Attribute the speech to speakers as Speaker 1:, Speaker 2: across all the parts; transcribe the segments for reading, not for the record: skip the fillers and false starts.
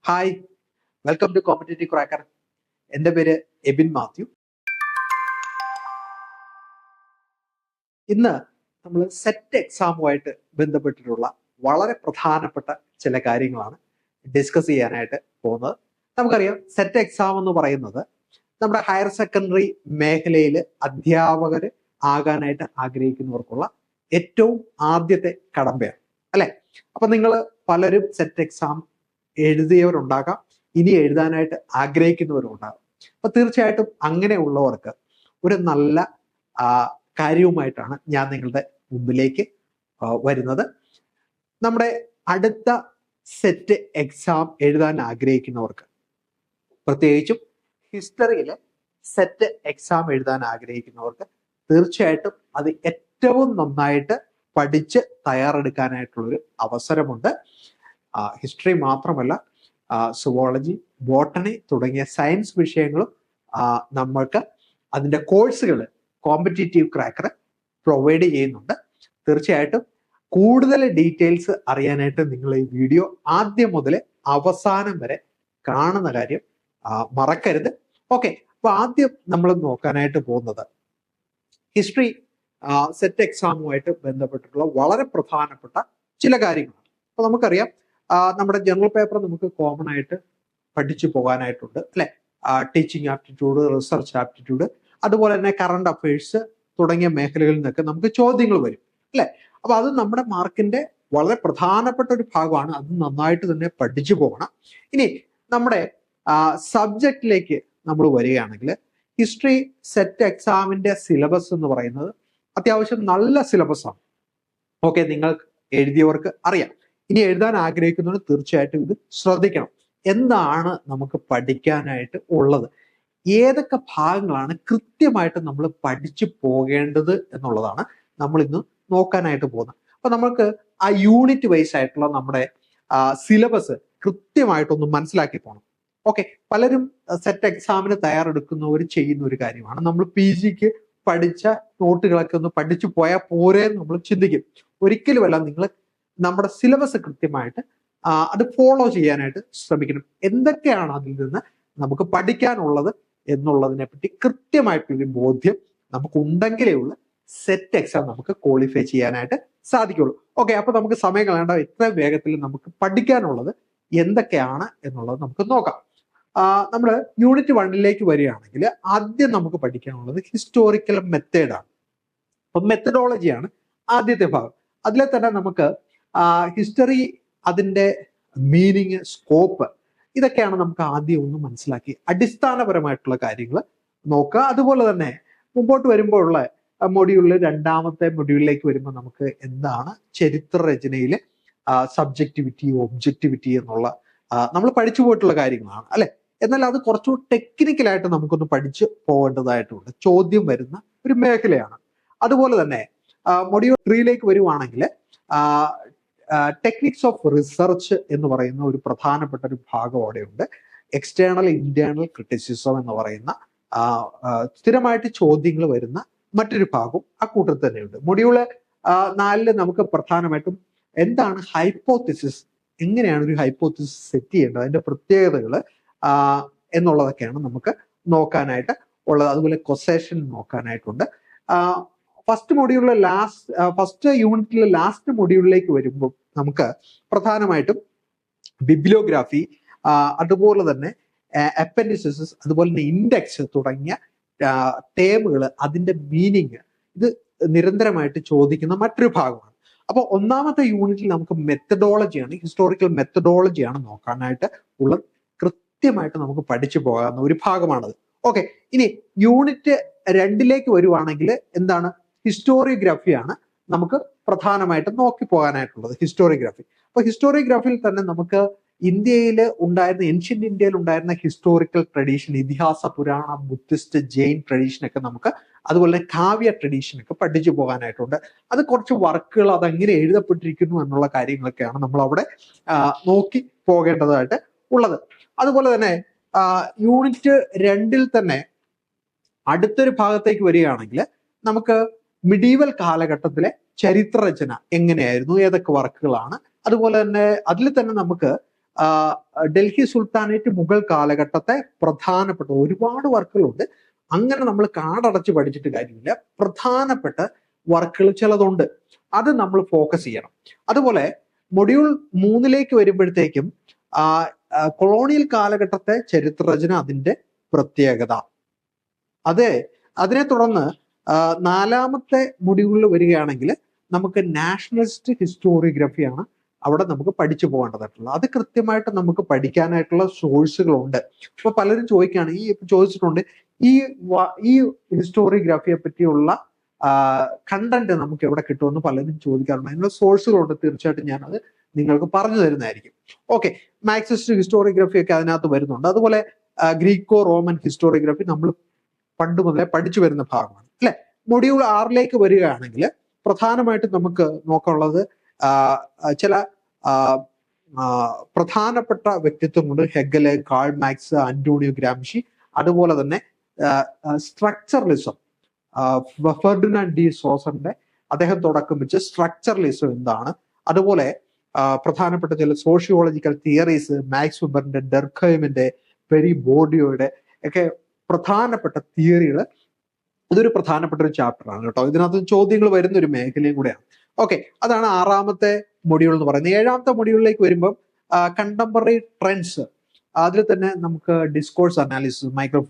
Speaker 1: Hi, welcome to competitive cracker. എൻ്റെ പേര് എബിൻ മാത്യു. ഇന്ന് നമ്മൾ സെറ്റ് എക്സാമുമായിട്ട് ബന്ധപ്പെട്ടിട്ടുള്ള വളരെ പ്രധാനപ്പെട്ട ചില കാര്യങ്ങളാണ് ഡിസ്കസ് ചെയ്യാനായിട്ട് പോകുന്നത്. നമുക്കറിയാം, സെറ്റ് എക്സാം എന്ന് പറയുന്നത് നമ്മുടെ ഹയർ സെക്കൻഡറി മേഖലയിൽ അധ്യാപകർ ആകാനായിട്ട് ആഗ്രഹിക്കുന്നവർക്കുള്ള ഏറ്റവും ആദ്യത്തെ കടമ്പയാണ്, അല്ലെ? അപ്പൊ നിങ്ങൾ പലരും സെറ്റ് എക്സാം എഴുതിയവരുണ്ടാകാം, ഇനി എഴുതാനായിട്ട് ആഗ്രഹിക്കുന്നവരുണ്ടാകും. അപ്പൊ തീർച്ചയായിട്ടും അങ്ങനെയുള്ളവർക്ക് ഒരു നല്ല കാര്യവുമായിട്ടാണ് ഞാൻ നിങ്ങളുടെ മുമ്പിലേക്ക് വരുന്നത്. നമ്മുടെ അടുത്ത സെറ്റ് എക്സാം എഴുതാൻ ആഗ്രഹിക്കുന്നവർക്ക്, പ്രത്യേകിച്ചും ഹിസ്റ്ററിയിലെ സെറ്റ് എക്സാം എഴുതാൻ ആഗ്രഹിക്കുന്നവർക്ക് തീർച്ചയായിട്ടും അത് ഏറ്റവും നന്നായിട്ട് പഠിച്ച് തയ്യാറെടുക്കാനായിട്ടുള്ളൊരു അവസരമുണ്ട്. ഹിസ്റ്ററി മാത്രമല്ല, സുവോളജി, ബോട്ടണി തുടങ്ങിയ സയൻസ് വിഷയങ്ങളും നമ്മൾക്ക് അതിൻ്റെ കോഴ്സുകൾ കോമ്പറ്റേറ്റീവ് ക്രാക്കർ പ്രൊവൈഡ് ചെയ്യുന്നുണ്ട്. തീർച്ചയായിട്ടും കൂടുതൽ ഡീറ്റെയിൽസ് അറിയാനായിട്ട് നിങ്ങൾ ഈ വീഡിയോ ആദ്യം മുതൽ അവസാനം വരെ കാണുന്ന കാര്യം മറക്കരുത്. ഓക്കെ, അപ്പൊ ആദ്യം നമ്മൾ നോക്കാനായിട്ട് പോകുന്നത് ഹിസ്റ്ററി സെറ്റ് എക്സാമുമായിട്ട് ബന്ധപ്പെട്ടിട്ടുള്ള വളരെ പ്രധാനപ്പെട്ട ചില കാര്യങ്ങളാണ്. അപ്പൊ നമുക്കറിയാം, നമ്മുടെ ജനറൽ പേപ്പർ നമുക്ക് കോമൺ ആയിട്ട് പഠിച്ചു പോകാനായിട്ടുണ്ട്, അല്ലെ? ടീച്ചിങ് ആപ്റ്റിറ്റ്യൂഡ്, റിസർച്ച് ആപ്റ്റിറ്റ്യൂഡ്, അതുപോലെ തന്നെ കറണ്ട് അഫയേഴ്സ് തുടങ്ങിയ മേഖലകളിൽ നിന്നൊക്കെ നമുക്ക് ചോദ്യങ്ങൾ വരും, അല്ലെ? അപ്പൊ അത് നമ്മുടെ മാർക്കിന്റെ വളരെ പ്രധാനപ്പെട്ട ഒരു ഭാഗമാണ്. അത് നന്നായിട്ട് തന്നെ പഠിച്ചു പോകണം. ഇനി നമ്മുടെ സബ്ജക്റ്റിലേക്ക് നമ്മൾ വരികയാണെങ്കിൽ, ഹിസ്റ്ററി സെറ്റ് എക്സാമിന്റെ സിലബസ് എന്ന് പറയുന്നത് അത്യാവശ്യം നല്ല സിലബസ് ആണ്. ഓക്കെ, നിങ്ങൾ എഴുതിയവർക്ക് അറിയാം. ഇനി എഴുതാൻ ആഗ്രഹിക്കുന്നവർ തീർച്ചയായിട്ടും ഇത് ശ്രദ്ധിക്കണം. എന്താണ് നമുക്ക് പഠിക്കാനായിട്ട് ഉള്ളത്, ഏതൊക്കെ ഭാഗങ്ങളാണ് കൃത്യമായിട്ട് നമ്മൾ പഠിച്ചു പോകേണ്ടത് എന്നുള്ളതാണ് നമ്മൾ ഇന്ന് നോക്കാനായിട്ട് പോകുന്നത്. അപ്പൊ നമുക്ക് ആ യൂണിറ്റ് വൈസ് ആയിട്ടുള്ള നമ്മുടെ സിലബസ് കൃത്യമായിട്ടൊന്ന് മനസ്സിലാക്കി പോകണം. ഓക്കെ, പലരും സെറ്റ് എക്സാമിന് തയ്യാറെടുക്കുന്നവർ ചെയ്യുന്ന ഒരു കാര്യമാണ്, നമ്മൾ PGക്ക് പഠിച്ച നോട്ടുകളൊക്കെ ഒന്ന് പഠിച്ചു പോയാൽ പോരെ നമ്മൾ ചിന്തിക്കും. ഒരിക്കലുമല്ല, നിങ്ങൾ നമ്മുടെ സിലബസ് കൃത്യമായിട്ട് അത് ഫോളോ ചെയ്യാനായിട്ട് ശ്രമിക്കണം. എന്തൊക്കെയാണ് അതിൽ നിന്ന് നമുക്ക് പഠിക്കാനുള്ളത് എന്നുള്ളതിനെ പറ്റി കൃത്യമായിട്ടൊരു ബോധ്യം നമുക്ക് ഉണ്ടെങ്കിലേ ഉള്ളൂ സെറ്റ് എക്സാം നമുക്ക് ക്വാളിഫൈ ചെയ്യാനായിട്ട് സാധിക്കുള്ളൂ. ഓക്കെ, അപ്പൊ നമുക്ക് സമയം കളയേണ്ട, എത്ര വേഗത്തിൽ നമുക്ക് പഠിക്കാനുള്ളത് എന്തൊക്കെയാണ് എന്നുള്ളത് നമുക്ക് നോക്കാം. നമ്മൾ യൂണിറ്റ് 1ലേക്ക് വരികയാണെങ്കിൽ ആദ്യം നമുക്ക് പഠിക്കാനുള്ളത് ഹിസ്റ്റോറിക്കൽ മെത്തേഡാണ്. അപ്പൊ മെത്തഡോളജിയാണ് ആദ്യത്തെ ഭാഗം. അതിലെ തന്നെ നമുക്ക് ഹിസ്റ്ററി, അതിൻ്റെ മീനിങ്, സ്കോപ്പ്, ഇതൊക്കെയാണ് നമുക്ക് ആദ്യം ഒന്ന് മനസ്സിലാക്കി അടിസ്ഥാനപരമായിട്ടുള്ള കാര്യങ്ങൾ നോക്കുക. അതുപോലെ തന്നെ മുമ്പോട്ട് വരുമ്പോഴുള്ള മൊഡ്യൂളിൽ, രണ്ടാമത്തെ മൊഡ്യൂളിലേക്ക് വരുമ്പോൾ നമുക്ക് എന്താണ് ചരിത്ര രചനയിലെ സബ്ജക്റ്റിവിറ്റി, ഒബ്ജക്റ്റിവിറ്റി എന്നുള്ള നമ്മൾ പഠിച്ചു പോയിട്ടുള്ള കാര്യങ്ങളാണ്, അല്ലെ? എന്നാൽ അത് കുറച്ചുകൂടി ടെക്നിക്കലായിട്ട് നമുക്കൊന്ന് പഠിച്ചു പോകേണ്ടതായിട്ടുണ്ട്. ചോദ്യം വരുന്ന ഒരു മേഖലയാണ്. അതുപോലെ തന്നെ മൊഡ്യൂൾ 3ലേക്ക് വരുവാണെങ്കിൽ ടെക്നിക്സ് ഓഫ് റിസർച്ച് എന്ന് പറയുന്ന ഒരു പ്രധാനപ്പെട്ട ഒരു ഭാഗം അവിടെയുണ്ട്. എക്സ്റ്റേണൽ, ഇന്റേണൽ ക്രിറ്റിസിസം എന്ന് പറയുന്ന സ്ഥിരമായിട്ട് ചോദ്യങ്ങൾ വരുന്ന മറ്റൊരു ഭാഗവും ആ കൂട്ടത്തിൽ തന്നെയുണ്ട്. മൊഡ്യൂള് 4 നമുക്ക് പ്രധാനമായിട്ടും എന്താണ് ഹൈപ്പോത്തിസിസ്, എങ്ങനെയാണ് ഒരു ഹൈപ്പോത്തിസിസ് സെറ്റ് ചെയ്യേണ്ടത്, അതിന്റെ പ്രത്യേകതകൾ എന്നുള്ളതൊക്കെയാണ് നമുക്ക് നോക്കാനായിട്ട് ഉള്ളത്. അതുപോലെ കൊസേഷൻ നോക്കാനായിട്ടുണ്ട്. ഫസ്റ്റ് യൂണിറ്റിലെ ലാസ്റ്റ് മൊഡ്യൂളിലേക്ക് വരുമ്പോൾ നമുക്ക് പ്രധാനമായിട്ടും ബിബ്ലിയോഗ്രാഫി, അതുപോലെ തന്നെ അപ്പൻഡിസിസ്, അതുപോലെ തന്നെ ഇൻഡെക്സ് തുടങ്ങിയ ടേമുകൾ, അതിന്റെ മീനിങ്, ഇത് നിരന്തരമായിട്ട് ചോദിക്കുന്ന മറ്റൊരു ഭാഗമാണ്. അപ്പോൾ ഒന്നാമത്തെ യൂണിറ്റിൽ നമുക്ക് മെത്തഡോളജിയാണ്, ഹിസ്റ്റോറിക്കൽ മെത്തഡോളജിയാണ് നോക്കാനായിട്ട് ഉള്ളത്. കൃത്യമായിട്ട് നമുക്ക് പഠിച്ചു പോകാവുന്ന ഒരു ഭാഗമാണത്. ഓക്കെ, ഇനി യൂണിറ്റ് 2ലേക്ക് വരുവാണെങ്കിൽ എന്താണ്, ഹിസ്റ്റോറിയോഗ്രാഫിയാണ് നമുക്ക് പ്രധാനമായിട്ടും നോക്കി പോകാനായിട്ടുള്ളത്. ഹിസ്റ്റോറിയോഗ്രാഫി. അപ്പൊ ഹിസ്റ്റോറിയോഗ്രാഫിയിൽ തന്നെ നമുക്ക് ഇന്ത്യയിൽ ഉണ്ടായിരുന്ന, ഏൻഷ്യന്റ് ഇന്ത്യയിൽ ഉണ്ടായിരുന്ന ഹിസ്റ്റോറിക്കൽ ട്രഡീഷൻ, ഇതിഹാസ, പുരാണ, ബുദ്ധിസ്റ്റ്, ജെയിൻ ട്രഡീഷൻ ഒക്കെ നമുക്ക്, അതുപോലെ കാവ്യ ട്രഡീഷൻ ഒക്കെ പഠിച്ചു പോകാനായിട്ടുണ്ട്. അത് കുറച്ച് വർക്കുകൾ, അതെങ്ങനെ എഴുതപ്പെട്ടിരിക്കുന്നു എന്നുള്ള കാര്യങ്ങളൊക്കെയാണ് നമ്മൾ അവിടെ നോക്കി പോകേണ്ടതായിട്ട് ഉള്ളത്. അതുപോലെ തന്നെ യൂണിറ്റ് 2ൽ തന്നെ അടുത്തൊരു ഭാഗത്തേക്ക് വരികയാണെങ്കിൽ നമുക്ക് മിഡീവൽ കാലഘട്ടത്തിലെ ചരിത്രരചന എങ്ങനെയായിരുന്നു, ഏതൊക്കെ വർക്കുകളാണ്, അതുപോലെ തന്നെ അതിൽ തന്നെ നമുക്ക് ഡൽഹി സുൽത്താനേറ്റ് മുഗൾ കാലഘട്ടത്തെ പ്രധാനപ്പെട്ട ഒരുപാട് വർക്കുകളുണ്ട്. അങ്ങനെ നമ്മൾ കാടടച്ച് പഠിച്ചിട്ട് കാര്യമില്ല. പ്രധാനപ്പെട്ട വർക്കുകൾ ചിലതുണ്ട്, അത് നമ്മൾ ഫോക്കസ് ചെയ്യണം. അതുപോലെ മൊഡ്യൂൾ 3 വരുമ്പോഴത്തേക്കും കൊളോണിയൽ കാലഘട്ടത്തെ ചരിത്രരചന, അതിന്റെ പ്രത്യേകത. അതെ, അതിനെ തുടർന്ന് 4ാമത്തെ മൊഡ്യൂളിൽ വരികയാണെങ്കിൽ നമുക്ക് നാഷണലിസ്റ്റ് ഹിസ്റ്റോറിയോഗ്രഫിയാണ് അവിടെ നമുക്ക് പഠിച്ചു പോകേണ്ടതായിട്ടുള്ളത്. അത് കൃത്യമായിട്ട് നമുക്ക് പഠിക്കാനായിട്ടുള്ള സോഴ്സുകളുണ്ട്. ഇപ്പൊ പലരും ചോദിച്ചിട്ടുണ്ട് ഈ ഹിസ്റ്റോറിയോഗ്രഫിയെ പറ്റിയുള്ള കണ്ടന്റ് നമുക്ക് എവിടെ കിട്ടുമെന്ന് പലരും ചോദിക്കാറുണ്ട്. അതിനുള്ള സോഴ്സുകളുണ്ട്, തീർച്ചയായിട്ടും ഞാനത് നിങ്ങൾക്ക് പറഞ്ഞു തരുന്നതായിരിക്കും. ഓക്കെ, മാർക്സിസ്റ്റ് ഹിസ്റ്റോറിയോഗ്രഫി ഒക്കെ അതിനകത്ത് വരുന്നുണ്ട്. അതുപോലെ ഗ്രീക്കോ റോമൻ ഹിസ്റ്റോറിയോഗ്രഫി നമ്മൾ പണ്ട് മുതലേ പഠിച്ചു വരുന്ന ഭാഗമാണ് അല്ലെ. മൊഡ്യൂൾ 6 വരികയാണെങ്കിൽ പ്രധാനമായിട്ടും നമുക്ക് നോക്കാനുള്ളത് ചില പ്രധാനപ്പെട്ട വ്യക്തിത്വങ്ങളുണ്ട്. ഹെഗല്, കാൾ മാർക്സ്, അന്റോണിയോ ഗ്രാംഷി. അതുപോലെ തന്നെ സ്ട്രക്ചറലിസം, ഫെർഡിനാൻഡ് ഡി സോസറിന്റെ അദ്ദേഹം തുടക്കം വെച്ച് സ്ട്രക്ചറലിസം എന്താണ്. അതുപോലെ പ്രധാനപ്പെട്ട ചില സോഷ്യോളജിക്കൽ തിയറീസ്, മാക്സ് വെബറിന്റെ, ഡെർഖൈമിന്റെ, പെരി ബോർഡിയോയുടെ ഒക്കെ പ്രധാനപ്പെട്ട തിയറികൾ. ഇതൊരു പ്രധാനപ്പെട്ട ഒരു ചാപ്റ്റർ ആണ് കേട്ടോ. ഇതിനകത്ത് ചോദ്യങ്ങൾ വരുന്ന ഒരു മേഖലയും കൂടെയാണ്. ഓക്കെ, അതാണ് 6ാമത്തെ മൊഡ്യൂൾ എന്ന് പറയുന്നത്. 7ാമത്തെ മൊഡ്യൂളിലേക്ക് വരുമ്പം കണ്ടംപററി ട്രെൻഡ്സ്, അതിൽ തന്നെ നമുക്ക് ഡിസ്കോഴ്സ് അനാലിസിസ്, മൈക്കൽ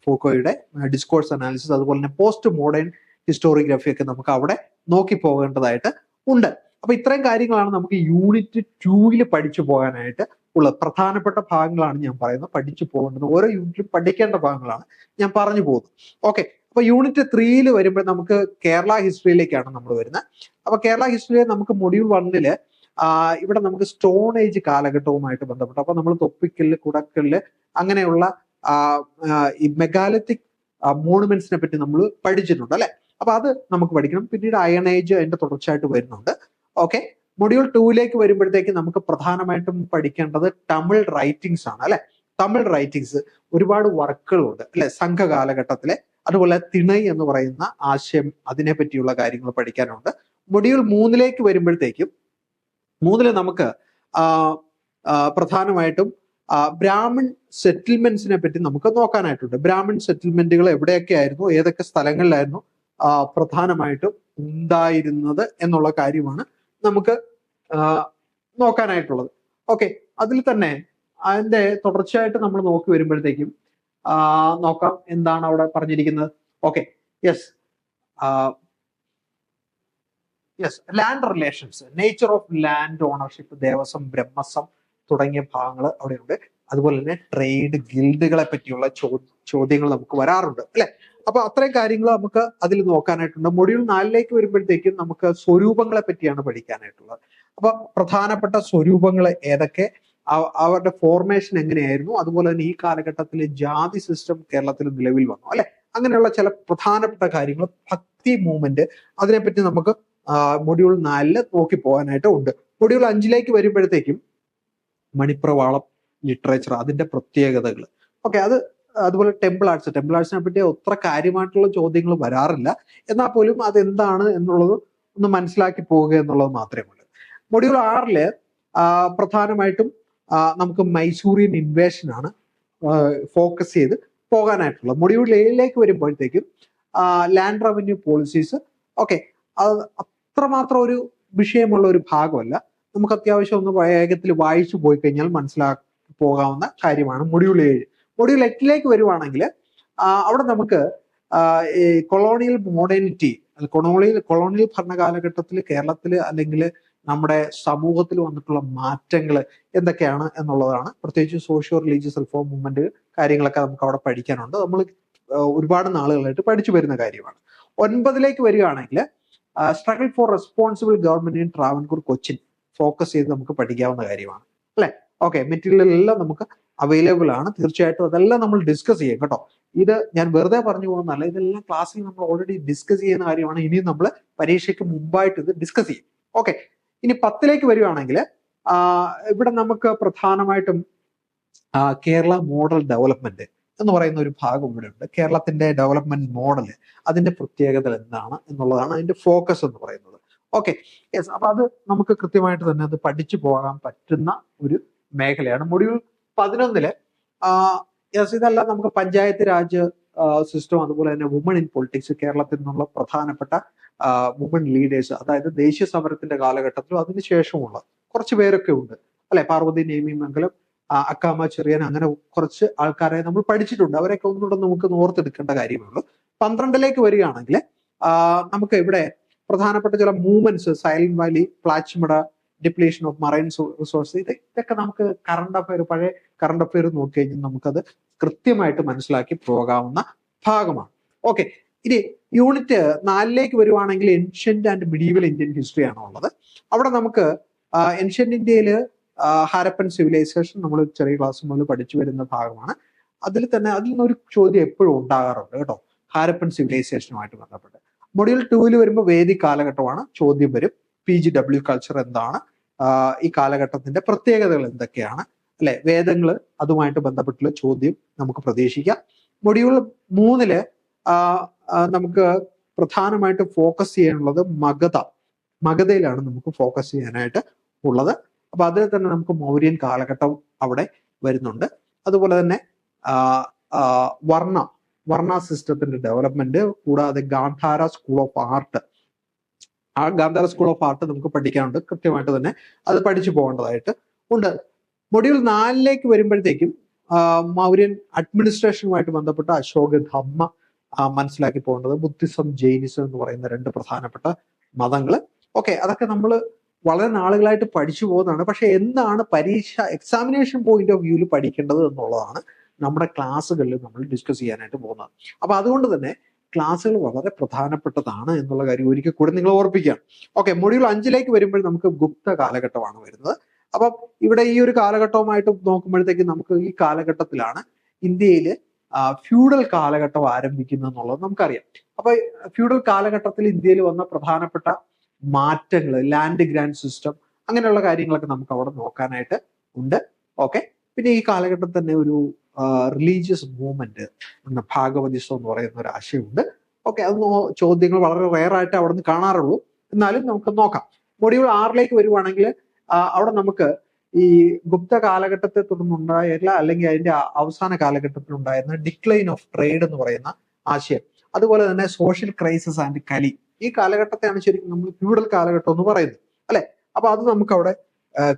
Speaker 1: ഫൂക്കോയുടെ ഡിസ്കോഴ്സ് അനാലിസിസ്, അതുപോലെ തന്നെ പോസ്റ്റ് മോഡേൺ ഹിസ്റ്റോറിയോഗ്രഫി ഒക്കെ നമുക്ക് അവിടെ നോക്കി പോകേണ്ടതായിട്ട് ഉണ്ട്. അപ്പൊ ഇത്രയും കാര്യങ്ങളാണ് നമുക്ക് യൂണിറ്റ് 2 പഠിച്ചു പോകാനായിട്ട് ഉള്ളത്. പ്രധാനപ്പെട്ട ഭാഗങ്ങളാണ് ഞാൻ പറയുന്നത്, പഠിച്ചു പോകേണ്ടത്. ഓരോ യൂണിറ്റിലും പഠിക്കേണ്ട ഭാഗങ്ങളാണ് ഞാൻ പറഞ്ഞു പോകുന്നത്. ഓക്കെ, അപ്പൊ യൂണിറ്റ് 3 വരുമ്പോൾ നമുക്ക് കേരള ഹിസ്റ്ററിയിലേക്കാണ് നമ്മൾ വരുന്നത്. അപ്പൊ കേരള ഹിസ്റ്ററിയിൽ നമുക്ക് മൊഡ്യൂൾ 1 ഇവിടെ നമുക്ക് സ്റ്റോൺ ഏജ് കാലഘട്ടവുമായിട്ട് ബന്ധപ്പെട്ട്, അപ്പൊ നമ്മൾ തൊപ്പിക്കല്ല്, കുടക്കല്ല്, അങ്ങനെയുള്ള ഈ മെഗാലിത്തിക് മോണുമെന്റ്സിനെ പറ്റി നമ്മൾ പഠിച്ചിട്ടുണ്ട് അല്ലെ. അപ്പൊ അത് നമുക്ക് പഠിക്കണം. പിന്നീട് അയൺ ഏജ് അതിന്റെ തുടർച്ചയായിട്ട് വരുന്നുണ്ട്. ഓക്കെ, മൊഡ്യൂൾ 2 വരുമ്പോഴത്തേക്ക് നമുക്ക് പ്രധാനമായിട്ടും പഠിക്കേണ്ടത് തമിഴ് റൈറ്റിംഗ്സ് ആണ് അല്ലെ. തമിഴ് റൈറ്റിംഗ്സ് ഒരുപാട് വർക്കുകളുണ്ട് അല്ലെ, സംഘ കാലഘട്ടത്തിലെ. അതുപോലെ തിണൈ എന്ന് പറയുന്ന ആശയം, അതിനെ പറ്റിയുള്ള കാര്യങ്ങൾ പഠിക്കാനുണ്ട്. മൊഡ്യൂൾ 3 വരുമ്പോഴത്തേക്കും 3 നമുക്ക് പ്രധാനമായിട്ടും ബ്രാഹ്മിൺ സെറ്റിൽമെന്റ്സിനെ പറ്റി നമുക്ക് നോക്കാനായിട്ടുണ്ട്. ബ്രാഹ്മിൺ സെറ്റിൽമെന്റുകൾ എവിടെയൊക്കെ ആയിരുന്നു, ഏതൊക്കെ സ്ഥലങ്ങളിലായിരുന്നു പ്രധാനമായിട്ടും ഉണ്ടായിരുന്നത് എന്നുള്ള കാര്യമാണ് നമുക്ക് നോക്കാനായിട്ടുള്ളത്. ഓക്കെ, അതിൽ തന്നെ അതിന്റെ തുടർച്ചയായിട്ട് നമ്മൾ നോക്കി വരുമ്പോഴത്തേക്കും നോക്കാം എന്താണ് അവിടെ പറഞ്ഞിരിക്കുന്നത്. Okay, yes, land relations, nature of land ownership, Devaswom, Brahmaswom തുടങ്ങിയ ഭാഗങ്ങൾ അവിടെയുണ്ട്. അതുപോലെ തന്നെ ട്രേഡ്, ഗിൽഡുകളെ പറ്റിയുള്ള ചോദ്യങ്ങൾ നമുക്ക് വരാറുണ്ട് അല്ലെ. അപ്പൊ അത്രയും കാര്യങ്ങൾ നമുക്ക് അതിൽ നോക്കാനായിട്ടുണ്ട്. മൊഡ്യൂൾ 4 വരുമ്പോഴത്തേക്കും നമുക്ക് സ്വരൂപങ്ങളെ പറ്റിയാണ് പഠിക്കാനായിട്ടുള്ളത്. അപ്പൊ പ്രധാനപ്പെട്ട സ്വരൂപങ്ങൾ ഏതൊക്കെ, അവരുടെ ഫോർമേഷൻ എങ്ങനെയായിരുന്നു, അതുപോലെ തന്നെ ഈ കാലഘട്ടത്തിൽ ജാതി സിസ്റ്റം കേരളത്തിൽ നിലവിൽ വന്നു അല്ലെ. അങ്ങനെയുള്ള ചില പ്രധാനപ്പെട്ട കാര്യങ്ങൾ, ഭക്തി മൂവ്മെന്റ്, അതിനെപ്പറ്റി നമുക്ക് മൊഡ്യൂൾ 4 നോക്കി പോകാനായിട്ട് ഉണ്ട്. മൊഡ്യൂൾ 5 വരുമ്പോഴത്തേക്കും മണിപ്രവാളം ലിറ്ററേച്ചർ, അതിന്റെ പ്രത്യേകതകൾ. ഓക്കെ, അതുപോലെ ടെമ്പിൾ ആർട്സിനെ പറ്റി അത്ര കാര്യമായിട്ടുള്ള ചോദ്യങ്ങൾ വരാറില്ല. എന്നാൽ പോലും അതെന്താണ് എന്നുള്ളത് ഒന്ന് മനസ്സിലാക്കി പോവുക എന്നുള്ളത് മാത്രമേ ഉള്ളൂ. മൊഡ്യൂൾ 6 പ്രധാനമായിട്ടും നമുക്ക് മൈസൂറിയൻ ഇൻവേഷൻ ആണ് ഫോക്കസ് ചെയ്ത് പോകാനായിട്ടുള്ളത്. മൊഡ്യൂൾ 7 വരുമ്പോഴത്തേക്കും ലാൻഡ് റവന്യൂ പോളിസീസ്. ഓക്കെ, അത് അത്രമാത്രം ഒരു വിഷയമുള്ള ഒരു ഭാഗമല്ല. നമുക്ക് അത്യാവശ്യം ഒന്ന് വേഗത്തിൽ വായിച്ചു പോയി കഴിഞ്ഞാൽ മനസ്സിലാക്കി പോകാവുന്ന കാര്യമാണ് മൊഡ്യൂൾ 7. മൊഡ്യൂൾ 8 വരുവാണെങ്കിൽ അവിടെ നമുക്ക് ഈ കൊളോണിയൽ മോഡേണിറ്റി, കൊളോണിയൽ ഭരണകാലഘട്ടത്തിൽ കേരളത്തിൽ അല്ലെങ്കിൽ നമ്മുടെ സമൂഹത്തിൽ വന്നിട്ടുള്ള മാറ്റങ്ങൾ എന്തൊക്കെയാണ് എന്നുള്ളതാണ്. പ്രത്യേകിച്ച് സോഷ്യോ റിലീജിയസ് റിഫോം മൂവ്മെന്റ് കാര്യങ്ങളൊക്കെ നമുക്ക് അവിടെ പഠിക്കാനുണ്ട്. നമ്മൾ ഒരുപാട് നാളുകളായിട്ട് പഠിച്ചു വരുന്ന കാര്യമാണ്. 9 വരികയാണെങ്കിൽ struggle for responsible government in Travancore Cochin focus ചെയ്ത് നമുക്ക് പഠിക്കാവുന്ന കാര്യമാണ് അല്ലെ. ഓക്കെ, മെറ്റീരിയൽ എല്ലാം നമുക്ക് അവൈലബിൾ ആണ്. തീർച്ചയായിട്ടും അതെല്ലാം നമ്മൾ ഡിസ്കസ് ചെയ്യും കേട്ടോ. ഇത് ഞാൻ വെറുതെ പറഞ്ഞു പോകുന്നതല്ല, ഇതെല്ലാം ക്ലാസ്സിൽ നമ്മൾ ഓൾറെഡി ഡിസ്കസ് ചെയ്യുന്ന കാര്യമാണ്. ഇനിയും നമ്മൾ പരീക്ഷയ്ക്ക് മുമ്പായിട്ട് ഇത് ഡിസ്കസ് ചെയ്യും. ഓക്കെ, ഇനി 10 വരുവാണെങ്കിൽ ഇവിടെ നമുക്ക് പ്രധാനമായിട്ടും കേരള മോഡൽ ഡെവലപ്മെന്റ് എന്ന് പറയുന്ന ഒരു ഭാഗം ഇവിടെ ഉണ്ട്. കേരളത്തിന്റെ ഡെവലപ്മെന്റ് മോഡൽ, അതിന്റെ പ്രത്യേകത എന്താണ് എന്നുള്ളതാണ് അതിന്റെ ഫോക്കസ് എന്ന് പറയുന്നത്. ഓക്കെ, യെസ്, അപ്പൊ അത് നമുക്ക് കൃത്യമായിട്ട് തന്നെ അത് പഠിച്ചു പോകാൻ പറ്റുന്ന ഒരു മേഖലയാണ്. മൊഡ്യൂൾ 11 ഇതെല്ലാം നമുക്ക് പഞ്ചായത്ത് രാജ് സിസ്റ്റം, അതുപോലെ തന്നെ വുമൺ ഇൻ പൊളിറ്റിക്സ്, കേരളത്തിൽ നിന്നുള്ള പ്രധാനപ്പെട്ട വുമൺ ലീഡേഴ്സ്, അതായത് ദേശീയ സമരത്തിന്റെ കാലഘട്ടത്തിലും അതിനുശേഷമുള്ള കുറച്ച് പേരൊക്കെ ഉണ്ട് അല്ലെ. പാർവതി നേമിമംഗലം, അക്കാമ ചെറിയൻ, അങ്ങനെ കുറച്ച് ആൾക്കാരെ നമ്മൾ പഠിച്ചിട്ടുണ്ട്. അവരെയൊക്കെ ഒന്നുകൂടെ നമുക്ക് ഓർത്തെടുക്കേണ്ട കാര്യമുള്ളൂ. 12 വരികയാണെങ്കിൽ നമുക്ക് ഇവിടെ പ്രധാനപ്പെട്ട ചില movements, silent Valley, Plachimada, depletion of marine resource, ഇതൊക്കെ നമുക്ക് പഴയ കറണ്ട് അഫയർ നോക്കി കഴിഞ്ഞാൽ നമുക്കത് കൃത്യമായിട്ട് മനസ്സിലാക്കി പോകാവുന്ന ഭാഗമാണ്. ഓക്കെ, ഇനി യൂണിറ്റ് 4 വരുവാണെങ്കിൽ ancient and medieval Indian history ആണ് ഉള്ളത്. അവിടെ നമുക്ക് ഏൻഷ്യന്റ് ഇന്ത്യയില് ഹാരപ്പൻ സിവിലൈസേഷൻ നമ്മൾ ചെറിയ ക്ലാസ് മുതൽ പഠിച്ചു വരുന്ന ഭാഗമാണ്. അതിൽ നിന്നൊരു ചോദ്യം എപ്പോഴും ഉണ്ടാകാറുണ്ട് കേട്ടോ, ഹാരപ്പൻ സിവിലൈസേഷനുമായിട്ട് ബന്ധപ്പെട്ട്. മൊഡ്യൂൾ 2 വരുമ്പോൾ വേദിക് കാലഘട്ടമാണ്, ചോദ്യം വരും. PGW കൾച്ചർ എന്താണ്, ഈ കാലഘട്ടത്തിന്റെ പ്രത്യേകതകൾ എന്തൊക്കെയാണ് അല്ലെ, വേദങ്ങൾ, അതുമായിട്ട് ബന്ധപ്പെട്ടുള്ള ചോദ്യം നമുക്ക് പ്രതീക്ഷിക്കാം. മൊഡ്യൂൾ 3 നമുക്ക് പ്രധാനമായിട്ട് ഫോക്കസ് ചെയ്യാനുള്ളത് മഗധയിലാണ് നമുക്ക് ഫോക്കസ് ചെയ്യാനായിട്ട് ഉള്ളത്. അപ്പൊ അതിൽ തന്നെ നമുക്ക് മൗര്യൻ കാലഘട്ടം അവിടെ വരുന്നുണ്ട്. അതുപോലെ തന്നെ വർണ്ണ സിസ്റ്റത്തിന്റെ ഡെവലപ്മെന്റ്, കൂടാതെ ഗാന്ധാര സ്കൂൾ ഓഫ് ആർട്ട്, ആ ഗാന്ധാര സ്കൂൾ ഓഫ് ആർട്ട് നമുക്ക് പഠിക്കാനുണ്ട്. കൃത്യമായിട്ട് തന്നെ അത് പഠിച്ചു പോകേണ്ടതായിട്ട് ഉണ്ട്. മൊഡ്യൂൾ 4 വരുമ്പോഴത്തേക്കും മൗര്യൻ അഡ്മിനിസ്ട്രേഷനുമായിട്ട് ബന്ധപ്പെട്ട അശോകധമ്മ മനസ്സിലാക്കി പോകേണ്ടത്, ബുദ്ധിസം, ജൈനിസം എന്ന് പറയുന്ന 2 പ്രധാനപ്പെട്ട മതങ്ങൾ. ഓക്കെ, അതൊക്കെ നമ്മൾ വളരെ നാളുകളായിട്ട് പഠിച്ചു പോകുന്നതാണ്. പക്ഷെ എന്താണ് എക്സാമിനേഷൻ പോയിന്റ് ഓഫ് വ്യൂവിൽ പഠിക്കേണ്ടത് എന്നുള്ളതാണ് നമ്മുടെ ക്ലാസ്സുകളിൽ നമ്മൾ ഡിസ്കസ് ചെയ്യാനായിട്ട് പോകുന്നത്. അപ്പൊ അതുകൊണ്ട് തന്നെ ക്ലാസ്സുകൾ വളരെ പ്രധാനപ്പെട്ടതാണ് എന്നുള്ള കാര്യം ഒരിക്കൽ കൂടെ നിങ്ങൾ ഓർപ്പിക്കുകയാണ്. ഓക്കെ, മൊഡ്യൂൾ 5 വരുമ്പോൾ നമുക്ക് ഗുപ്ത കാലഘട്ടമാണ് വരുന്നത്. അപ്പം ഇവിടെ ഈ ഒരു കാലഘട്ടവുമായിട്ട് നോക്കുമ്പോഴത്തേക്ക് നമുക്ക് ഈ കാലഘട്ടത്തിലാണ് ഇന്ത്യയിൽ ഫ്യൂഡൽ കാലഘട്ടം ആരംഭിക്കുന്നത് എന്നുള്ളത് നമുക്കറിയാം. അപ്പൊ ഫ്യൂഡൽ കാലഘട്ടത്തിൽ ഇന്ത്യയിൽ വന്ന പ്രധാനപ്പെട്ട മാറ്റങ്ങൾ, ലാൻഡ് ഗ്രാൻഡ് സിസ്റ്റം, അങ്ങനെയുള്ള കാര്യങ്ങളൊക്കെ നമുക്ക് അവിടെ നോക്കാനായിട്ട് ഉണ്ട്. ഓക്കെ, പിന്നെ ഈ കാലഘട്ടത്തിൽ തന്നെ ഒരു റിലീജിയസ് മൂവ്മെന്റ്, ഭാഗവതിസം എന്ന് പറയുന്ന ഒരു ആശയമുണ്ട്. ഓക്കെ, അത് ചോദ്യങ്ങൾ വളരെ റെയർ ആയിട്ട് അവിടെ നിന്ന് കാണാറുള്ളൂ, എന്നാലും നമുക്ക് നോക്കാം. മൊഡ്യൂൾ 6 വരുവാണെങ്കിൽ അവിടെ നമുക്ക് ഈ ഗുപ്ത കാലഘട്ടത്തെ തുടർന്നുണ്ടായില്ല, അല്ലെങ്കിൽ അതിന്റെ അവസാന കാലഘട്ടത്തിൽ ഉണ്ടായിരുന്ന ഡിക്ലൈൻ ഓഫ് ട്രേഡ് എന്ന് പറയുന്ന ആശയം, അതുപോലെ തന്നെ സോഷ്യൽ ക്രൈസിസ് ആൻഡ് കലി, ഈ കാലഘട്ടത്തെയാണ് ശരിക്കും നമ്മൾ ഫ്യൂഡൽ കാലഘട്ടം എന്ന് പറയുന്നത് അല്ലെ. അപ്പൊ അത് നമുക്ക് അവിടെ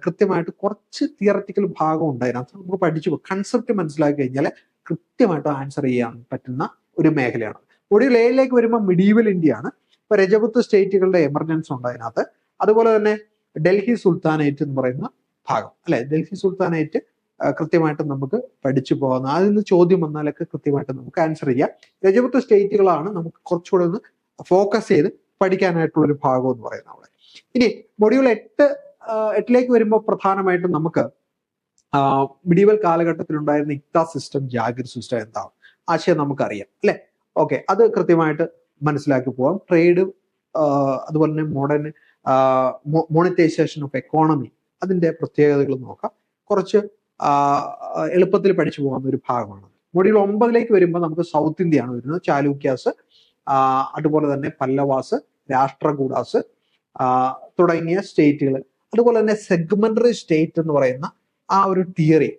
Speaker 1: കൃത്യമായിട്ട് കുറച്ച് തിയററ്റിക്കൽ ഭാഗം ഉണ്ടായിരുന്നു, നമുക്ക് പഠിച്ചു കൺസെപ്റ്റ് മനസ്സിലാക്കി കഴിഞ്ഞാൽ കൃത്യമായിട്ട് ആൻസർ ചെയ്യാൻ പറ്റുന്ന ഒരു മേഖലയാണ്. മൊഡ്യൂൾ 7 വരുമ്പോൾ മിഡീവൽ ഇന്ത്യ ആണ്. ഇപ്പൊ രജപുത്ത് സ്റ്റേറ്റുകളുടെ എമർജൻസ് ഉണ്ട് അതിനകത്ത്. അതുപോലെ തന്നെ ഡൽഹി സുൽത്താനേറ്റ് എന്ന് പറയുന്ന ഭാഗം അല്ലെ, ഡൽഹി സുൽത്താനേറ്റ് കൃത്യമായിട്ട് നമുക്ക് പഠിച്ചു പോകുന്ന, അതിൽ നിന്ന് ചോദ്യം വന്നാലൊക്കെ കൃത്യമായിട്ട് നമുക്ക് ആൻസർ ചെയ്യാം. രജപുത്ത് സ്റ്റേറ്റുകളാണ് നമുക്ക് കുറച്ചുകൂടെ ഒന്ന് ഫോക്കസ് ചെയ്ത് പഠിക്കാനായിട്ടുള്ള ഒരു ഭാഗം എന്ന് പറയുന്നത് അവിടെ. ഇനി മൊഡ്യൂൾ 8 വരുമ്പോൾ പ്രധാനമായിട്ടും നമുക്ക് മിഡീവൽ കാലഘട്ടത്തിൽ ഉണ്ടായിരുന്ന ഇക്ത സിസ്റ്റം, ജാഗിർ സിസ്റ്റം എന്താണ് ആശയം നമുക്കറിയാം അല്ലെ. ഓക്കെ, അത് കൃത്യമായിട്ട് മനസ്സിലാക്കി പോകാം. ട്രേഡ്, അതുപോലെ തന്നെ മോണിറ്റൈസേഷൻ ഓഫ് എക്കോണമി, അതിന്റെ പ്രത്യേകതകൾ നോക്കാം. കുറച്ച് എളുപ്പത്തിൽ പഠിച്ചു പോകുന്ന ഒരു ഭാഗമാണ്. മൊഡ്യൂൾ 9 വരുമ്പോൾ നമുക്ക് സൗത്ത് ഇന്ത്യയാണ് വരുന്നത്, ചാലൂക്യാസ്, അതുപോലെ തന്നെ പല്ലവാസ്, രാഷ്ട്രകൂടാസ് തുടങ്ങിയ സ്റ്റേറ്റുകൾ. അതുപോലെ തന്നെ സെഗ്മെന്ററി സ്റ്റേറ്റ് എന്ന് പറയുന്ന ആ ഒരു തിയറി,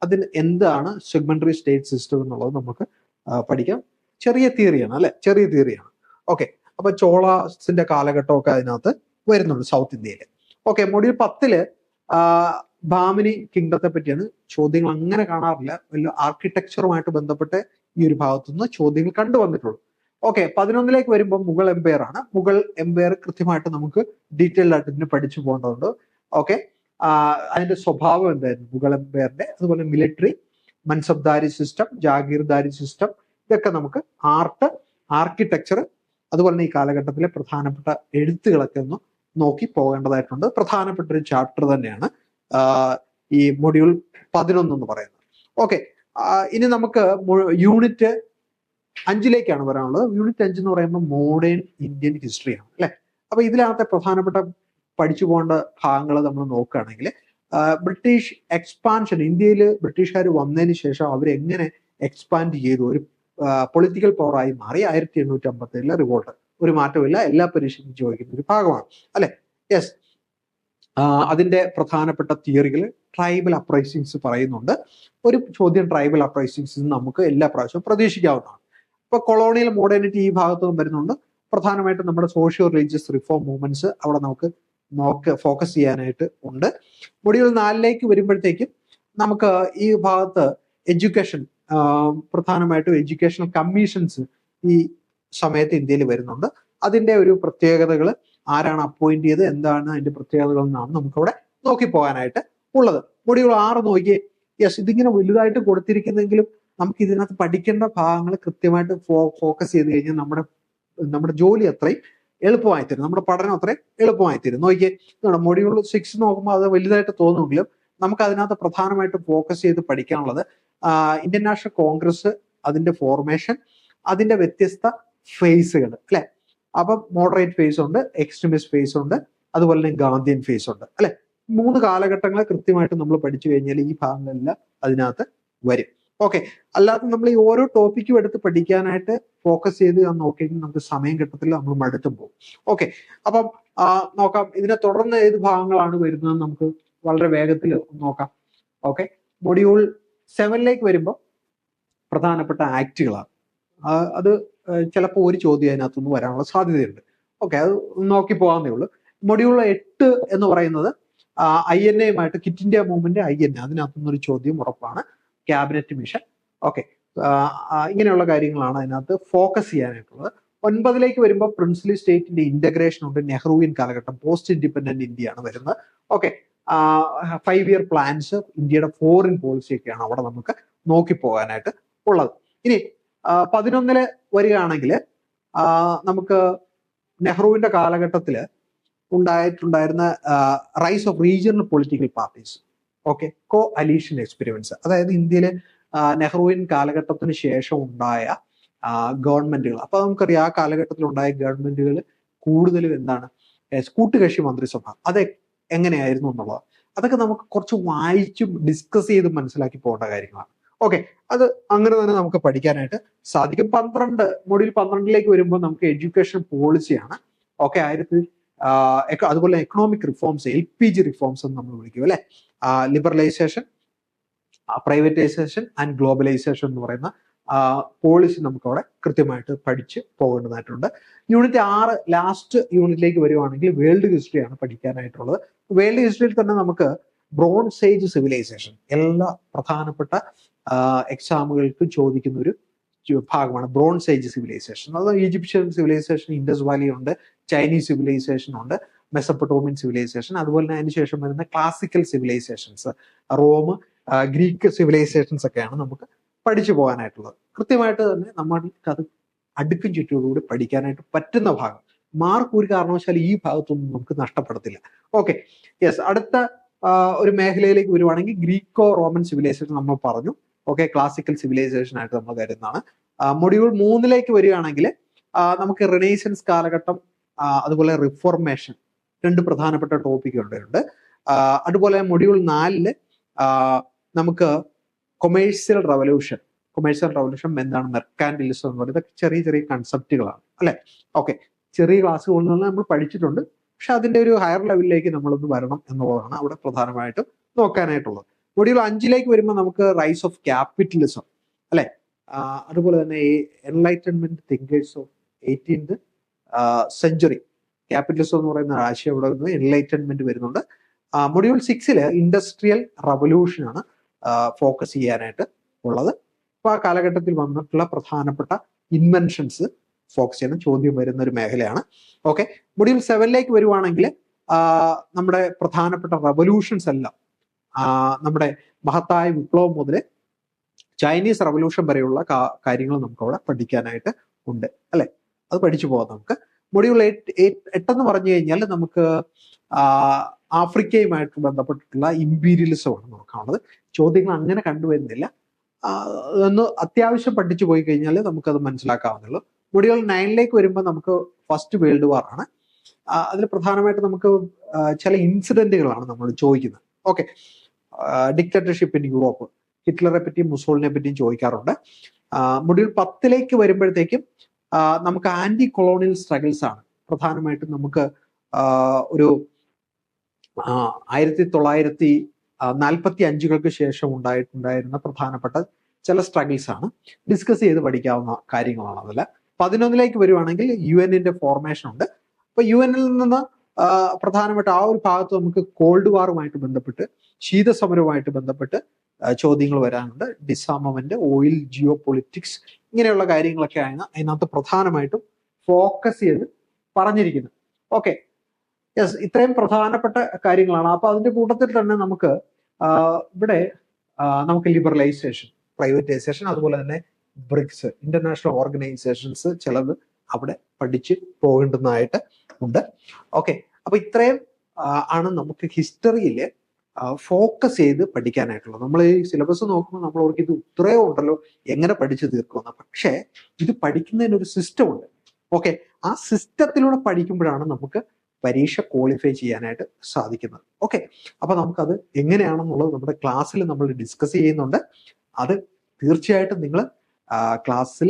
Speaker 1: അതിന് എന്താണ് സെഗ്മെന്ററി സ്റ്റേറ്റ് സിസ്റ്റം എന്നുള്ളത് നമുക്ക് പഠിക്കാം. ചെറിയ തിയറിയാണ് അല്ലെ, ചെറിയ തിയറിയാണ്. ഓക്കെ, അപ്പൊ ചോളാസിന്റെ കാലഘട്ടമൊക്കെ അതിനകത്ത് വരുന്നുണ്ട് സൗത്ത് ഇന്ത്യയിൽ. ഓക്കെ, മൊഡ്യൂൾ 10 ബാമിനി കിങ്ഡത്തെ പറ്റിയാണ് ചോദ്യങ്ങൾ അങ്ങനെ കാണാറില്ല, വലിയ ആർക്കിടെക്ചറുമായിട്ട് ബന്ധപ്പെട്ട് ഈ ഒരു ഭാഗത്തുനിന്ന് ചോദ്യങ്ങൾ കണ്ടുവന്നിട്ടുള്ളൂ. ഓക്കെ, 11 വരുമ്പോൾ മുഗൾ എംപയർ ആണ്. മുഗൾ എംപയർ കൃത്യമായിട്ട് നമുക്ക് ഡീറ്റെയിൽഡ് ആയിട്ട് ഇതിന് പഠിച്ചു പോകേണ്ടതുണ്ട്. ഓക്കെ, അതിന്റെ സ്വഭാവം എന്തായിരുന്നു മുഗൾ എംപയറിന്റെ, അതുപോലെ military, mansabdari system, Jagirdari system, ഇതൊക്കെ നമുക്ക് ആർക്കിടെക്ചർ, അതുപോലെ തന്നെ ഈ കാലഘട്ടത്തിലെ പ്രധാനപ്പെട്ട എഴുത്തുകളൊക്കെ ഒന്ന് നോക്കി പോകേണ്ടതായിട്ടുണ്ട്. പ്രധാനപ്പെട്ട ഒരു ചാപ്റ്റർ തന്നെയാണ് ഈ മൊഡ്യൂൾ 11 എന്ന് പറയുന്നത്. ഓക്കെ, ഇനി നമുക്ക് യൂണിറ്റ് 5 വരാനുള്ളത്. യൂണിറ്റ് 5 എന്ന് പറയുമ്പോൾ മോഡേൺ ഇന്ത്യൻ ഹിസ്റ്ററിയാണ് അല്ലെ. അപ്പൊ ഇതിനകത്തെ പ്രധാനപ്പെട്ട പഠിച്ചു പോകേണ്ട ഭാഗങ്ങൾ നമ്മൾ നോക്കുകയാണെങ്കിൽ, ബ്രിട്ടീഷ് എക്സ്പാൻഷൻ, ഇന്ത്യയിൽ ബ്രിട്ടീഷുകാർ വന്നതിന് ശേഷം അവരെങ്ങനെ എക്സ്പാൻഡ് ചെയ്തു, ഒരു പൊളിറ്റിക്കൽ പവറായി മാറി. 1857 റിവോൾട്ട്, ഒരു മാറ്റമില്ല, എല്ലാ പരീക്ഷയ്ക്കും ചോദിക്കുന്ന ഒരു ഭാഗമാണ് അല്ലെ. യെസ്, അതിന്റെ പ്രധാനപ്പെട്ട തിയറികൾ ട്രൈബൽ അപ്രൈസിങ്സ് പറയുന്നുണ്ട്. ഒരു ചോദ്യം ട്രൈബൽ അപ്രൈസിങ്സ് നമുക്ക് എല്ലാ പ്രാവശ്യവും പ്രതീക്ഷിക്കാവുന്നതാണ്. ഇപ്പൊ കൊളോണിയൽ മോഡേണിറ്റി ഈ ഭാഗത്തും വരുന്നുണ്ട്. പ്രധാനമായിട്ടും നമ്മുടെ സോഷ്യോ റിലീജിയസ് റിഫോം മൂവ്മെന്റ്സ് അവിടെ നമുക്ക് ഫോക്കസ് ചെയ്യാനായിട്ട് ഉണ്ട്. മൊഡ്യൂൾ 4 വരുമ്പോഴത്തേക്കും നമുക്ക് ഈ ഭാഗത്ത് എഡ്യൂക്കേഷൻ, പ്രധാനമായിട്ടും എഡ്യൂക്കേഷണൽ കമ്മീഷൻസ് ഈ സമയത്ത് ഇന്ത്യയിൽ വരുന്നുണ്ട്. അതിന്റെ ഒരു പ്രത്യേകതകൾ, ആരാണ് അപ്പോയിന്റ് ചെയ്ത്, എന്താണ് അതിന്റെ പ്രത്യേകതകൾ എന്നാണ് നമുക്കവിടെ നോക്കി പോകാനായിട്ട് ഉള്ളത്. മൊഡ്യൂൾ 6 നോക്കിയേ. യെസ്, ഇതിങ്ങനെ വലുതായിട്ട് കൊടുത്തിരിക്കുന്നെങ്കിലും നമുക്ക് ഇതിനകത്ത് പഠിക്കേണ്ട ഭാഗങ്ങൾ കൃത്യമായിട്ട് ഫോക്കസ് ചെയ്ത് കഴിഞ്ഞാൽ നമ്മുടെ ജോലി അത്രയും എളുപ്പമായി തരും, നമ്മുടെ പഠനം അത്രയും എളുപ്പമായി തരും. നോക്കിയേ, മൊഡ്യൂൾ 6 നോക്കുമ്പോൾ അത് വലുതായിട്ട് തോന്നുമെങ്കിലും നമുക്ക് അതിനകത്ത് പ്രധാനമായിട്ട് ഫോക്കസ് ചെയ്ത് പഠിക്കാനുള്ളത് ഇന്ത്യൻ നാഷണൽ കോൺഗ്രസ്, അതിന്റെ ഫോർമേഷൻ, അതിന്റെ വ്യത്യസ്ത ഫേസുകൾ അല്ലെ. അപ്പം മോഡറേറ്റ് ഫേസ് ഉണ്ട്, എക്സ്ട്രീമിസ്റ്റ് ഫേസ് ഉണ്ട്, അതുപോലെ തന്നെ ഗാന്ധിയൻ ഫേസ് ഉണ്ട് അല്ലെ. 3 കാലഘട്ടങ്ങൾ കൃത്യമായിട്ട് നമ്മൾ പഠിച്ചു കഴിഞ്ഞാൽ ഈ ഭാഗങ്ങളെല്ലാം അതിനകത്ത് വരും. ഓക്കെ, അല്ലാതെ നമ്മൾ ഈ ഓരോ ടോപ്പിക്കും എടുത്ത് പഠിക്കാനായിട്ട് ഫോക്കസ് ചെയ്ത് നോക്കിയെങ്കിൽ നമുക്ക് സമയം കിട്ടത്തില്ല, നമ്മൾ മടുത്തും പോകും. ഓക്കെ, അപ്പം നോക്കാം ഇതിനെ തുടർന്ന് ഏത് ഭാഗങ്ങളാണ് വരുന്നത് നമുക്ക് വളരെ വേഗത്തിൽ നോക്കാം. ഓക്കെ, മൊഡ്യൂൾ 7 വരുമ്പോൾ പ്രധാനപ്പെട്ട ആക്ടുകളാണ്. അത് ചിലപ്പോൾ ഒരു ചോദ്യം അതിനകത്തുനിന്ന് വരാനുള്ള സാധ്യതയുണ്ട്. ഓക്കെ, അത് നോക്കി പോകാവുന്നേ ഉള്ളൂ. മൊഡ്യൂൾ 8 എന്ന് പറയുന്നത് INA quit India movement, INA അതിനകത്തുനിന്നൊരു ചോദ്യം ഉറപ്പാണ്. ക്യാബിനറ്റ് മിഷൻ, ഓക്കെ, ഇങ്ങനെയുള്ള കാര്യങ്ങളാണ് അതിനകത്ത് ഫോക്കസ് ചെയ്യാനായിട്ടുള്ളത്. 9 വരുമ്പോൾ പ്രിൻസ്ലി സ്റ്റേറ്റിന്റെ ഇന്റഗ്രേഷൻ ഉണ്ട്, നെഹ്റുവിൻ കാലഘട്ടം, പോസ്റ്റ് ഇൻഡിപെൻഡന്റ് ഇന്ത്യയാണ് വരുന്നത്. ഓക്കെ, 5 ഇയർ പ്ലാൻസ്, ഇന്ത്യയുടെ ഫോറിൻ പോളിസി ഒക്കെയാണ് അവിടെ നമുക്ക് നോക്കി പോകാനായിട്ട് ഉള്ളത്. ഇനി 11 വരികയാണെങ്കിൽ നമുക്ക് നെഹ്റുവിന്റെ കാലഘട്ടത്തിൽ ഉണ്ടായിരുന്ന rise of regional political parties, okay, coalition experiments, അതായത് ഇന്ത്യയിലെ നെഹ്റുവിൻ കാലഘട്ടത്തിന് ശേഷം ഉണ്ടായ ഗവൺമെന്റുകൾ. അപ്പൊ നമുക്കറിയാം ആ കാലഘട്ടത്തിൽ ഉണ്ടായ ഗവൺമെന്റുകൾ കൂടുതലും എന്താണ്, കൂട്ടുകക്ഷി മന്ത്രിസഭ, അത് എങ്ങനെയായിരുന്നു എന്നുള്ളത് അതൊക്കെ നമുക്ക് കുറച്ച് വായിച്ചും ഡിസ്കസ് ചെയ്ത് മനസ്സിലാക്കി പോകേണ്ട കാര്യങ്ങളാണ്. ഓക്കെ, അത് അങ്ങനെ തന്നെ നമുക്ക് പഠിക്കാനായിട്ട് സാധിക്കും. മൊഡ്യൂൾ 12 വരുമ്പോൾ നമുക്ക് എഡ്യൂക്കേഷൻ പോളിസിയാണ്. ഓക്കെ, അതുപോലെ എക്കണോമിക് റിഫോംസ്, LPG റിഫോംസ് എന്ന് നമ്മൾ വിളിക്കും അല്ലെ. ലിബറലൈസേഷൻ, പ്രൈവറ്റൈസേഷൻ ആൻഡ് ഗ്ലോബലൈസേഷൻ എന്ന് പറയുന്ന പോളിസി നമുക്ക് അവിടെ കൃത്യമായിട്ട് പഠിച്ച് പോകേണ്ടതായിട്ടുണ്ട്. യൂണിറ്റ് 6 ലാസ്റ്റ് യൂണിറ്റിലേക്ക് വരുവാണെങ്കിൽ വേൾഡ് ഹിസ്റ്ററിയാണ് പഠിക്കാനായിട്ടുള്ളത്. വേൾഡ് ഹിസ്റ്ററിയിൽ തന്നെ നമുക്ക് ബ്രോൺസ് ഏജ് സിവിലൈസേഷൻ എല്ലാ പ്രധാനപ്പെട്ട എക്സാമുകൾക്ക് ചോദിക്കുന്ന ഒരു ഭാഗമാണ് ബ്രോൺസ് ഏജ് സിവിലൈസേഷൻ. അത് ഈജിപ്ഷ്യൻ സിവിലൈസേഷൻ, ഇൻഡസ് വാലി ഉണ്ട്, ചൈനീസ് സിവിലൈസേഷൻ ഉണ്ട്, മെസപ്പൊട്ടോമിയൻ സിവിലൈസേഷൻ, അതുപോലെ തന്നെ അതിനുശേഷം വരുന്ന classical civilizations, Rome, Greek civilizations ഒക്കെയാണ് നമുക്ക് പഠിച്ചു പോകാനായിട്ടുള്ളത്. കൃത്യമായിട്ട് തന്നെ നമ്മൾക്ക് അത് അടുക്കും ചുറ്റോടുകൂടി പഠിക്കാനായിട്ട് പറ്റുന്ന ഭാഗം. മാർക്ക് ഒരു കാരണവശാലും ഈ ഭാഗത്തൊന്നും നമുക്ക് നഷ്ടപ്പെടത്തില്ല. ഓക്കെ, യെസ്, അടുത്ത ഒരു മേഖലയിലേക്ക് വരുവാണെങ്കിൽ ഗ്രീക്കോ റോമൻ സിവിലൈസേഷൻ നമ്മൾ പറഞ്ഞു. ഓക്കെ, ക്ലാസിക്കൽ സിവിലൈസേഷൻ ആയിട്ട് നമ്മൾ കരുതുന്നതാണ്. മൊഡ്യൂൾ 3 വരികയാണെങ്കിൽ നമുക്ക് റിനൈസൻസ് കാലഘട്ടം, അതുപോലെ റിഫോർമേഷൻ, 2 പ്രധാനപ്പെട്ട ടോപ്പിക് ഉണ്ട്. അതുപോലെ മൊഡ്യൂൾ 4 നമുക്ക് കൊമേഴ്സ്യൽ റവല്യൂഷൻ എന്താണ്, മെർക്കാന്റിലിസം എന്ന് പറയുന്നത് ചെറിയ ചെറിയ കൺസെപ്റ്റുകളാണ് അല്ലെ. ഓക്കെ, ചെറിയ ക്ലാസ്സുകളിൽ നിന്ന് നമ്മൾ പഠിച്ചിട്ടുണ്ട്, പക്ഷെ അതിന്റെ ഒരു ഹയർ ലെവലിലേക്ക് നമ്മളൊന്ന് വരണം എന്നുള്ളതാണ് അവിടെ പ്രധാനമായിട്ടും നോക്കാനായിട്ടുള്ളത്. മൊഡ്യൂൾ 5 വരുമ്പോൾ നമുക്ക് റൈസ് ഓഫ് ക്യാപിറ്റലിസം അല്ലെ, അതുപോലെ തന്നെ ഈ enlightenment thinkers of 18th century, capitalism എന്ന് പറയുന്ന ആശയം ഇവിടെ വരുന്നത്, എൻലൈറ്റൻമെന്റ് വരുന്നുണ്ട്. മൊഡ്യൂൾ 6 ഇൻഡസ്ട്രിയൽ റവല്യൂഷൻ ആണ് ഫോക്കസ് ചെയ്യാനായിട്ട് ഉള്ളത്. അപ്പൊ ആ കാലഘട്ടത്തിൽ വന്നിട്ടുള്ള പ്രധാനപ്പെട്ട ഇൻവെൻഷൻസ് ഫോക്കസ് ചെയ്യുന്ന ചോദ്യം വരുന്ന ഒരു മേഖലയാണ്. ഓക്കെ, മൊഡ്യൂൾ 7 വരുവാണെങ്കിൽ നമ്മുടെ പ്രധാനപ്പെട്ട റവല്യൂഷൻസ് എല്ലാം, നമ്മുടെ മഹത്തായ വിപ്ലവം മുതൽ ചൈനീസ് റവല്യൂഷൻ വരെയുള്ള കാര്യങ്ങൾ നമുക്ക് അവിടെ പഠിക്കാനായിട്ട് ഉണ്ട് അല്ലെ. അത് പഠിച്ചു പോകാം നമുക്ക്. മൊഡ്യൂൾ 8 എന്ന് പറഞ്ഞു കഴിഞ്ഞാൽ നമുക്ക് ആഫ്രിക്കയുമായിട്ട് ബന്ധപ്പെട്ടിട്ടുള്ള ഇമ്പീരിയലിസമാണ് നോക്കാനുള്ളത്. ചോദ്യങ്ങൾ അങ്ങനെ കണ്ടുവരുന്നില്ല, ഒന്ന് അത്യാവശ്യം പഠിച്ചു പോയി കഴിഞ്ഞാൽ നമുക്കത് മനസ്സിലാക്കാവുന്നുള്ളൂ. മൊഡ്യൂൾ 9 വരുമ്പോൾ നമുക്ക് ഫസ്റ്റ് വേൾഡ് വാർ ആണ്. അതിൽ പ്രധാനമായിട്ട് നമുക്ക് ചില ഇൻസിഡന്റുകളാണ് നമ്മൾ ചോദിക്കുന്നത്. ഓക്കെ, ഡിക്റ്റേറ്റർഷിപ്പ് ഇൻ യൂറോപ്പ്, ഹിറ്റ്ലറെ പറ്റിയും മുസോളിനെ പറ്റിയും ചോദിക്കാറുണ്ട്. മൊഡ്യൂൾ 10 വരുമ്പോഴത്തേക്കും നമുക്ക് ആന്റി കൊളോണിയൽ സ്ട്രഗിൾസ് ആണ് പ്രധാനമായിട്ടും നമുക്ക് ഒരു 1945 ശേഷം ഉണ്ടായിരുന്ന പ്രധാനപ്പെട്ട ചില സ്ട്രഗിൾസ് ആണ് ഡിസ്കസ് ചെയ്ത് പഠിക്കാവുന്ന കാര്യങ്ങളാണ്. അതിൽ 11ലേക്ക് വരുവാണെങ്കിൽ UN ഫോർമേഷൻ ഉണ്ട്. അപ്പൊ UN നിന്ന് പ്രധാനപ്പെട്ട ആ ഒരു ഭാഗത്ത് നമുക്ക് കോൾഡ് വാറുമായിട്ട് ബന്ധപ്പെട്ട്, ശീതസമരവുമായിട്ട് ബന്ധപ്പെട്ട് ചോദ്യങ്ങൾ വരാനുണ്ട്. ഡിസാർമമെന്റ്, ഓയിൽ, ജിയോ പൊളിറ്റിക്സ്, ഇങ്ങനെയുള്ള കാര്യങ്ങളൊക്കെയാണ് അതിനകത്ത് പ്രധാനമായിട്ടും ഫോക്കസ് ചെയ്ത് പറഞ്ഞിരിക്കുന്നത്. ഓക്കെ, യെസ്, ഇത്രയും പ്രധാനപ്പെട്ട കാര്യങ്ങളാണ്. അപ്പൊ അതിന്റെ കൂട്ടത്തിൽ തന്നെ നമുക്ക് ഇവിടെ നമുക്ക് ലിബറലൈസേഷൻ, പ്രൈവറ്റൈസേഷൻ, അതുപോലെ തന്നെ ബ്രിക്സ്, ഇന്റർനാഷണൽ ഓർഗനൈസേഷൻസ് ചിലത് അവിടെ പഠിച്ച് പോകേണ്ടതായിട്ട് ഉണ്ട്. ഓക്കെ, അപ്പൊ ഇത്രയും ആണ് നമുക്ക് ഹിസ്റ്ററിയിൽ ഫോക്കസ് ചെയ്ത് പഠിക്കാനായിട്ടുള്ളത്. നമ്മൾ ഈ സിലബസ് നോക്കുമ്പോൾ നമ്മൾ ഓർക്ക് ഇത് ഇത്രയോ ഉണ്ടല്ലോ, എങ്ങനെ പഠിച്ചു തീർക്കുമെന്ന്. പക്ഷേ ഇത് പഠിക്കുന്നതിനൊരു സിസ്റ്റം ഉണ്ട്. ഓക്കെ, ആ സിസ്റ്റത്തിലൂടെ പഠിക്കുമ്പോഴാണ് നമുക്ക് പരീക്ഷ ക്വാളിഫൈ ചെയ്യാനായിട്ട് സാധിക്കുന്നത്. ഓക്കെ, അപ്പൊ നമുക്കത് എങ്ങനെയാണെന്നുള്ളത് നമ്മുടെ ക്ലാസ്സിൽ നമ്മൾ ഡിസ്കസ് ചെയ്യുന്നുണ്ട്. അത് തീർച്ചയായിട്ടും നിങ്ങൾ ക്ലാസ്സിൽ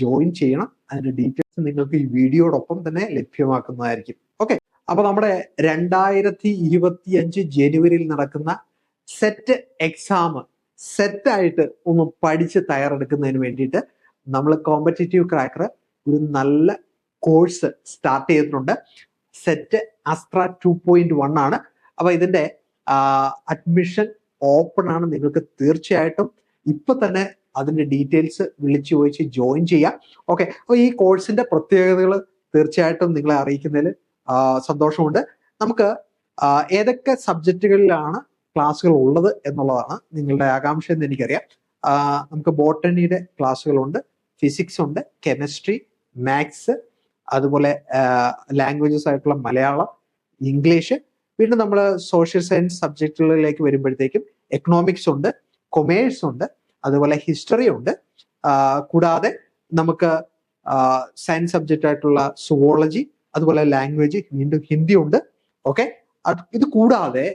Speaker 1: ജോയിൻ ചെയ്യണം. അതിന്റെ ഡീറ്റെയിൽസ് നിങ്ങൾക്ക് ഈ വീഡിയോടൊപ്പം തന്നെ ലഭ്യമാക്കുന്നതായിരിക്കും. ഓക്കെ, അപ്പൊ നമ്മുടെ 2025 ജനുവരിയിൽ നടക്കുന്ന സെറ്റ് എക്സാം സെറ്റായിട്ട് ഒന്ന് പഠിച്ച് തയ്യാറെടുക്കുന്നതിന് വേണ്ടിയിട്ട് നമ്മൾ കോമ്പറ്റേറ്റീവ് ക്രാക്കർ ഒരു നല്ല കോഴ്സ് സ്റ്റാർട്ട് ചെയ്തിട്ടുണ്ട്. സെറ്റ് അസ്ട്ര 2.1 ആണ്. അപ്പൊ ഇതിന്റെ അഡ്മിഷൻ ഓപ്പൺ ആണ്. നിങ്ങൾക്ക് തീർച്ചയായിട്ടും ഇപ്പൊ തന്നെ അതിന്റെ ഡീറ്റെയിൽസ് വിളിച്ചു ചോദിച്ച് ജോയിൻ ചെയ്യാം. ഓക്കെ, അപ്പൊ ഈ കോഴ്സിന്റെ പ്രത്യേകതകൾ തീർച്ചയായിട്ടും നിങ്ങളെ അറിയിക്കുന്നതിൽ സന്തോഷമുണ്ട്. നമുക്ക് ഏതൊക്കെ സബ്ജക്റ്റുകളിലാണ് ക്ലാസ്സുകൾ ഉള്ളത് എന്നുള്ളതാണ് നിങ്ങളുടെ ആകാംക്ഷ എന്ന് എനിക്കറിയാം. നമുക്ക് ബോട്ടണിയുടെ ക്ലാസ്സുകളുണ്ട്, ഫിസിക്സ് ഉണ്ട്, കെമിസ്ട്രി, മാത്സ്, അതുപോലെ ലാംഗ്വേജസ് ആയിട്ടുള്ള മലയാളം, ഇംഗ്ലീഷ്. വീണ്ടും നമ്മൾ സോഷ്യൽ സയൻസ് സബ്ജക്റ്റുകളിലേക്ക് വരുമ്പോഴത്തേക്കും എക്കണോമിക്സ് ഉണ്ട്, കൊമേഴ്സ് ഉണ്ട്, അതുപോലെ ഹിസ്റ്ററി ഉണ്ട്. കൂടാതെ നമുക്ക് സയൻസ് സബ്ജക്റ്റ് ആയിട്ടുള്ള സുവോളജി, അതുപോലെ ലാംഗ്വേജ്, വീണ്ടും ഹിന്ദി ഉണ്ട്. ഓക്കെ, ഇത് കൂടാതെ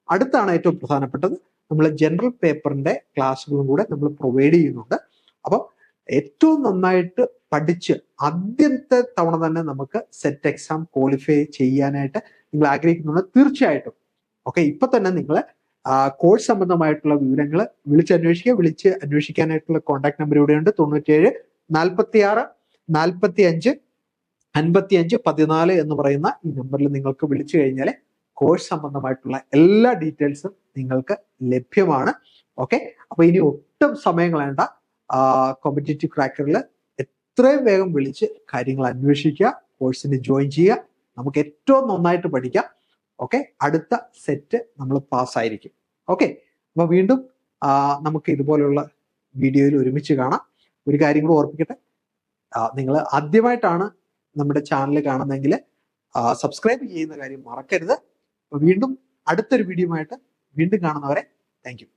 Speaker 1: അടുത്താണ് ഏറ്റവും പ്രധാനപ്പെട്ടത്, നമ്മൾ ജനറൽ പേപ്പറിന്റെ ക്ലാസ്സുകളും കൂടെ നമ്മൾ പ്രൊവൈഡ് ചെയ്യുന്നുണ്ട്. അപ്പം ഏറ്റവും നന്നായിട്ട് പഠിച്ച് ആദ്യത്തെ തവണ തന്നെ നമുക്ക് സെറ്റ് എക്സാം ക്വാളിഫൈ ചെയ്യാനായിട്ട് നിങ്ങൾ ആഗ്രഹിക്കുന്നുണ്ട് തീർച്ചയായിട്ടും. ഓക്കെ, ഇപ്പൊ തന്നെ നിങ്ങൾ കോഴ്സ് സംബന്ധമായിട്ടുള്ള വിവരങ്ങൾ വിളിച്ച് അന്വേഷിക്കാനായിട്ടുള്ള കോൺടാക്ട് നമ്പർ ഇവിടെയുണ്ട്. 97 46 45 55 14 എന്ന് പറയുന്ന ഈ നമ്പറിൽ നിങ്ങൾക്ക് വിളിച്ചു കഴിഞ്ഞാൽ കോഴ്സ് സംബന്ധമായിട്ടുള്ള എല്ലാ ഡീറ്റെയിൽസും നിങ്ങൾക്ക് ലഭ്യമാണ്. ഓക്കെ, അപ്പൊ ഇനി ഒട്ടും സമയം കളയണ്ട. കോമ്പറ്റേറ്റീവ് ക്രാക്കറിൽ എത്രയും വേഗം വിളിച്ച് കാര്യങ്ങൾ അന്വേഷിക്കുക, കോഴ്സിന് ജോയിൻ ചെയ്യുക. നമുക്ക് ഏറ്റവും നന്നായിട്ട് പഠിക്കാം. ഓക്കെ, അടുത്ത സെറ്റ് നമ്മൾ പാസ്സായിരിക്കും. ഓക്കെ, അപ്പൊ വീണ്ടും നമുക്ക് ഇതുപോലെയുള്ള വീഡിയോയിൽ ഒരുമിച്ച് കാണാം. ഒരു കാര്യം കൂടെ ഓർപ്പിക്കട്ടെ, നിങ്ങൾ ആദ്യമായിട്ടാണ് നമ്മുടെ ചാനൽ കാണുന്നതെങ്കിൽ സബ്സ്ക്രൈബ് ചെയ്യുന്ന കാര്യം മറക്കരുത്. വീണ്ടും അടുത്തൊരു വീഡിയോ ആയിട്ട് വീണ്ടും കാണുന്നവരെ താങ്ക് യു.